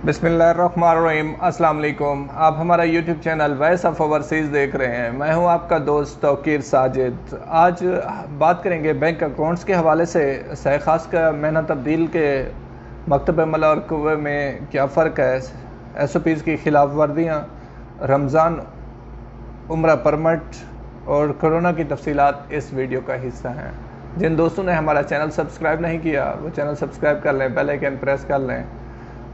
बिस्मिल्लाहिर्रहमानिर्रहीम। अस्सलाम वालेकुम। आप हमारा YouTube channel voice of overseas देख रहे हैं। मैं हूं आपका दोस्त तौकीर साजिद। आज बात करेंगे बैंक अकाउंट्स के हवाले से सह खास का महीना तब्दील के मकतब अमल और कुव्वे में क्या फ़र्क है, SOPs की खिलाफ वर्दियाँ, रमज़ान, उम्रा परमिट और कोरोना की तफसीलात इस वीडियो का हिस्सा हैं। जिन दोस्तों ने हमारा चैनल सब्सक्राइब नहीं किया वो चैनल सब्सक्राइब कर लें, बेल आइकन प्रेस कर लें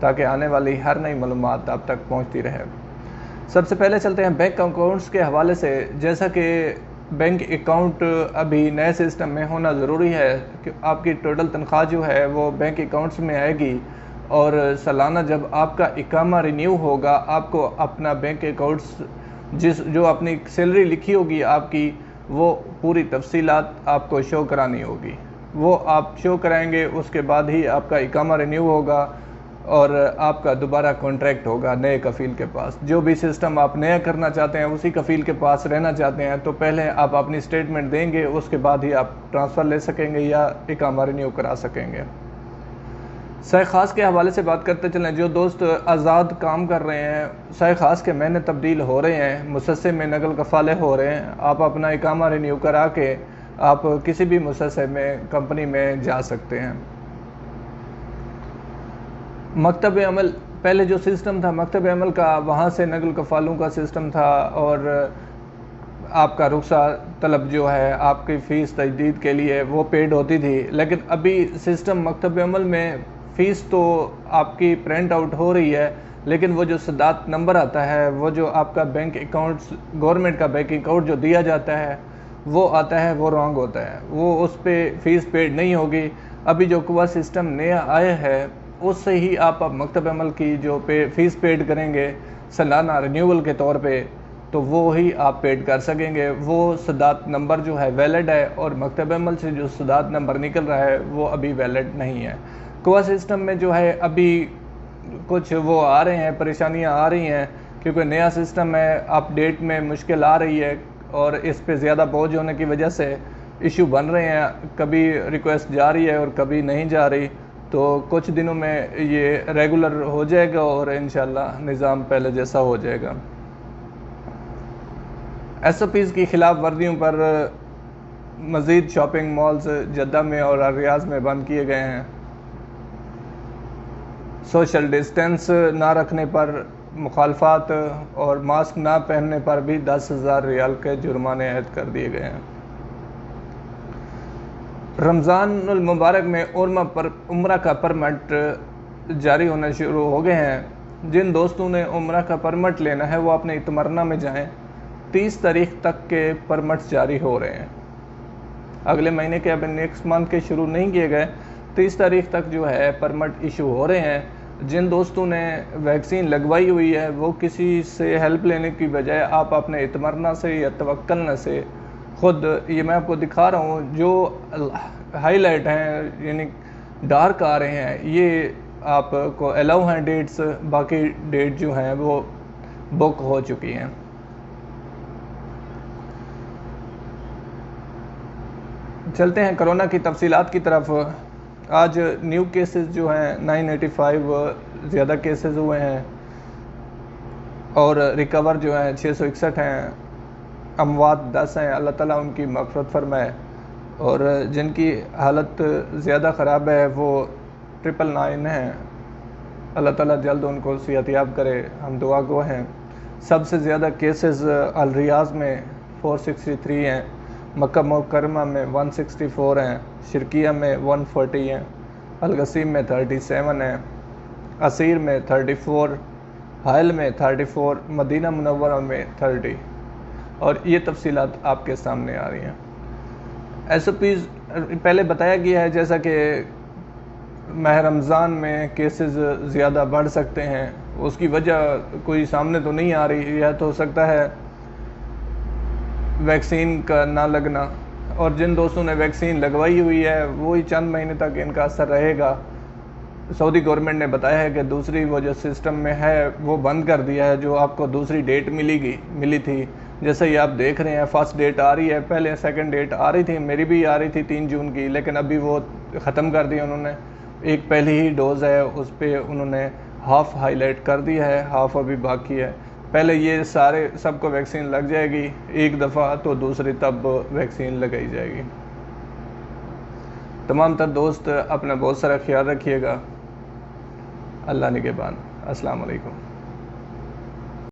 ताकि आने वाली हर नई मालूमात आप तक पहुंचती रहे। सबसे पहले चलते हैं बैंक अकाउंट्स के हवाले से। जैसा कि बैंक अकाउंट अभी नए सिस्टम में होना ज़रूरी है कि आपकी टोटल तनख्वाह जो है वो बैंक अकाउंट्स में आएगी और सालाना जब आपका इकामा रिन्यू होगा आपको अपना बैंक अकाउंट्स जो अपनी सैलरी लिखी होगी आपकी वो पूरी तफसीलात आपको शो करानी होगी। वो आप शो कराएंगे, उसके बाद ही आपका इकामा रिन्यू होगा और आपका दोबारा कॉन्ट्रैक्ट होगा नए कफ़ील के पास। जो भी सिस्टम आप नया करना चाहते हैं, उसी कफ़ील के पास रहना चाहते हैं, तो पहले आप अपनी स्टेटमेंट देंगे, उसके बाद ही आप ट्रांसफ़र ले सकेंगे या इकामा रिन्यू करा सकेंगे। सह खास के हवाले से बात करते चलें। जो दोस्त आज़ाद काम कर रहे हैं, सह खास के महीने तब्दील हो रहे हैं, मुसस्से में नकल कफ़ाले हो रहे हैं, आप अपना इकामा रिन्यू करा के आप किसी भी मुसस्से में कंपनी में जा सकते हैं। मकतब अमल पहले जो सिस्टम था मकतब अमल का, वहाँ से नकल कफ़ालों का सिस्टम था और आपका रुखसार तलब जो है आपकी फ़ीस तजदीद के लिए वो पेड होती थी। लेकिन अभी सिस्टम मकतब अमल में फ़ीस तो आपकी प्रिंट आउट हो रही है, लेकिन वो जो सदात नंबर आता है, वो जो आपका बैंक अकाउंट्स गवर्नमेंट का बैंक अकाउंट जो दिया जाता है वो आता है, वो रॉन्ग होता है, वो उस पर फ़ीस पेड नहीं होगी। अभी जो कुआ सिस्टम नया आया है उससे ही आप मकतब अमल की जो फ़ीस पेड करेंगे सालाना रिन्यूअल के तौर पे, तो वो ही आप पेड कर सकेंगे। वो सदात नंबर जो है वैलिड है और मकतब अमल से जो सदात नंबर निकल रहा है वो अभी वैलिड नहीं है। कुआ सिस्टम में जो है अभी कुछ वो आ रहे हैं, परेशानियां आ रही हैं क्योंकि नया सिस्टम है, अपडेट में मुश्किल आ रही है और इस पे ज़्यादा बोझ होने की वजह से इशू बन रहे हैं। कभी रिक्वेस्ट जा रही है और कभी नहीं जा रही, तो कुछ दिनों में ये रेगुलर हो जाएगा और इंशाल्लाह निज़ाम पहले जैसा हो जाएगा। SOPs की खिलाफ वर्दियों पर मज़ीद शॉपिंग मॉल्स जद्दा में और रियाज में बंद किए गए हैं। सोशल डिस्टेंस ना रखने पर मुखालफात और मास्क ना पहनने पर भी 10,000 रियाल के जुर्माने आयद कर दिए गए हैं। रमज़ानुल मुबारक में उम्रा का परमिट जारी होने शुरू हो गए हैं। जिन दोस्तों ने उम्रा का परमिट लेना है वो अपने इतमरना में जाएं। 30 तारीख तक के परमिट्स जारी हो रहे हैं। अगले महीने के, अब नेक्स्ट मंथ के शुरू नहीं किए गए, 30 तारीख तक जो है परमिट इशू हो रहे हैं। जिन दोस्तों ने वैक्सीन लगवाई हुई है वो किसी से हेल्प लेने की बजाय आप अपने इतमरना से या तवक्कल से खुद, ये मैं आपको दिखा रहा हूँ जो हाईलाइट हैं यानी डार्क आ रहे हैं, ये आपको अलाउ हैं डेट्स, बाकी डेट जो हैं वो बुक हो चुकी हैं। चलते हैं कोरोना की तफसीलात की तरफ। आज न्यू केसेस जो हैं 985 ज़्यादा केसेस हुए हैं और रिकवर जो हैं 661 हैं। अमवात 10 हैं, अल्लाह ताला उनकी मग़फ़िरत फरमाए, और जिनकी हालत ज़्यादा ख़राब है वो 999 हैं। अल्लाह ताला जल्द उनको सेहतयाब करे, हम दुआ गो हैं। सबसे ज़्यादा केसेस अल रियाज में 463 हैं, मक्का मुकर्रमा में 164 हैं, शिरकिया में 140 हैं, अलगसीम में 37 हैं, असीर में 34, हायल में 34, मदीना मुनव्वरा में 30, और ये तफसीलात आपके सामने आ रही हैं। SOPs पहले बताया गया है जैसा कि माह रमज़ान में केसेस ज़्यादा बढ़ सकते हैं, उसकी वजह कोई सामने तो नहीं आ रही। यह तो हो सकता है वैक्सीन का ना लगना, और जिन दोस्तों ने वैक्सीन लगवाई हुई है वही चंद महीने तक इनका असर रहेगा। सऊदी गवर्नमेंट ने बताया है कि दूसरी वो जो सिस्टम में है वो बंद कर दिया है, जो आपको दूसरी डेट मिली थी। जैसे ही आप देख रहे हैं फर्स्ट डेट आ रही है, पहले सेकंड डेट आ रही थी, मेरी भी आ रही थी 3 जून की, लेकिन अभी वो ख़त्म कर दी उन्होंने। एक पहली ही डोज़ है उस पर उन्होंने ہاف ہائی لائٹ کر دیا ہے، ہاف ابھی باقی ہے۔ پہلے یہ سارے سب کو ویکسین لگ جائے گی ایک دفعہ، تو دوسری تب ویکسین لگائی جائے گی۔ تمام تر دوست اپنا بہت سارا خیال رکھیے گا۔ اللہ نگہبان۔ السلام علیکم۔